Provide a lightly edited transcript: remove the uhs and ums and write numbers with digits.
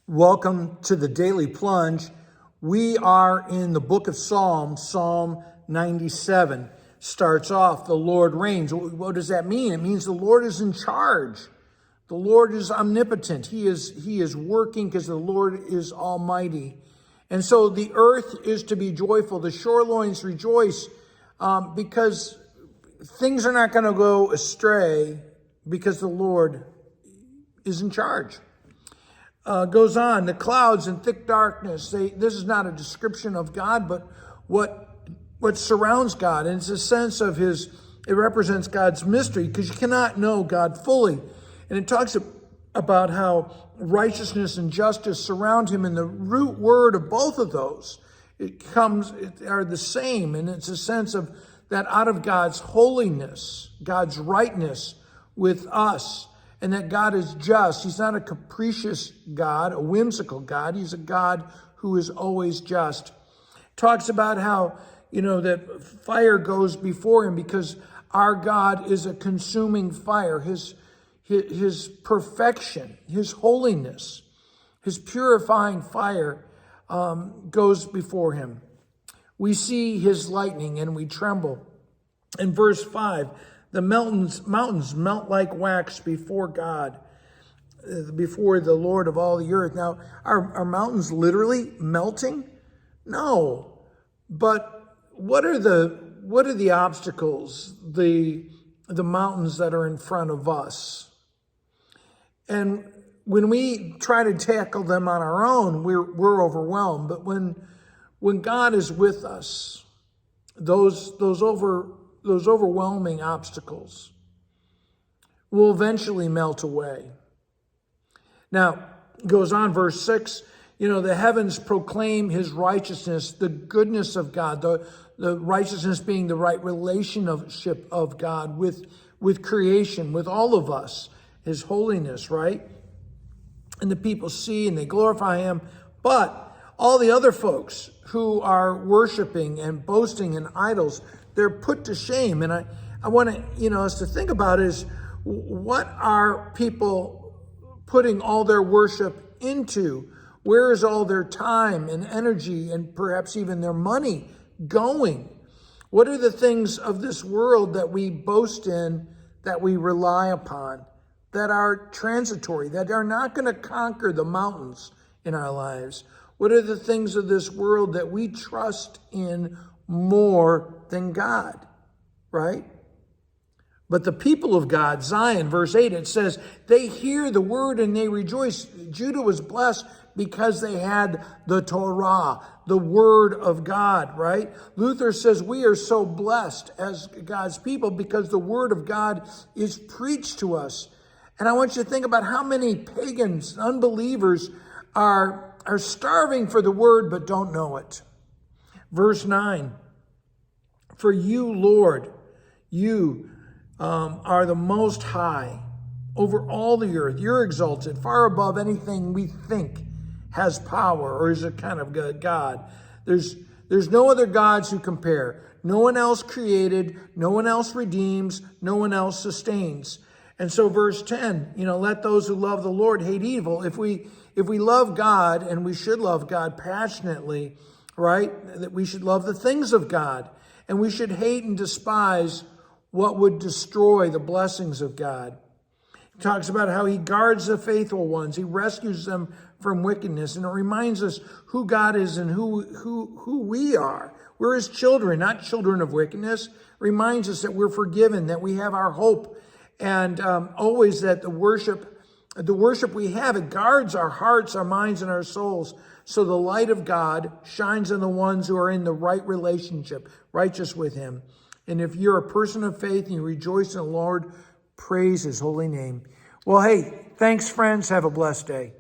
Welcome to the Daily Plunge. We are in the book of Psalms. Psalm 97 starts off, the Lord reigns. What does that mean? It means the Lord is in charge. The Lord is omnipotent. He is working because the Lord is almighty. And so the earth is to be joyful. The shorelines rejoice because things are not going to go astray because the Lord is in charge. Goes on, the clouds and thick darkness. This is not a description of God, but what surrounds God. And it's a sense of it represents God's mystery because you cannot know God fully. And it talks about how righteousness and justice surround him. And the root word of both of those, are the same. And it's a sense of that out of God's holiness, God's rightness with us, and that God is just. He's not a capricious God, a whimsical God. He's a God who is always just. Talks about how, that fire goes before him because our God is a consuming fire. His perfection, his holiness, his purifying fire goes before him. We see his lightning and we tremble. In verse 5, the mountains melt like wax before God, before the Lord of all the earth. Now, are mountains literally melting? No. But what are the obstacles, the mountains that are in front of us? And when we try to tackle them on our own, we're overwhelmed. But when God is with us, those overwhelming obstacles will eventually melt away. Now, goes on, verse 6, the heavens proclaim his righteousness, the goodness of God, the righteousness being the right relationship of God with creation, with all of us, his holiness, right? And the people see and they glorify him. But all the other folks who are worshiping and boasting in idols, they're put to shame. And I want us to think about is, what are people putting all their worship into? Where is all their time and energy and perhaps even their money going? What are the things of this world that we boast in, that we rely upon, that are transitory, that are not going to conquer the mountains in our lives? What are the things of this world that we trust in more than God, right? But the people of God, Zion, verse 8, it says, they hear the word and they rejoice. Judah was blessed because they had the Torah, the word of God, right? Luther says we are so blessed as God's people because the word of God is preached to us. And I want you to think about how many pagans, unbelievers are starving for the word but don't know it. Verse 9, for you, Lord, you are the most high over all the earth. You're exalted far above anything we think has power or is a kind of God. There's no other gods who compare. No one else created, no one else redeems, no one else sustains. And so verse 10, let those who love the Lord hate evil. If we love God, and we should love God passionately, right? That we should love the things of God, and we should hate and despise what would destroy the blessings of God. He talks about how he guards the faithful ones. He rescues them from wickedness. And it reminds us who God is and who we are. We're his children, not children of wickedness. Reminds us that we're forgiven, that we have our hope, and always that the worship we have, it guards our hearts, our minds, and our souls. So the light of God shines on the ones who are in the right relationship, righteous with him. And if you're a person of faith and you rejoice in the Lord, praise his holy name. Well, hey, thanks, friends. Have a blessed day.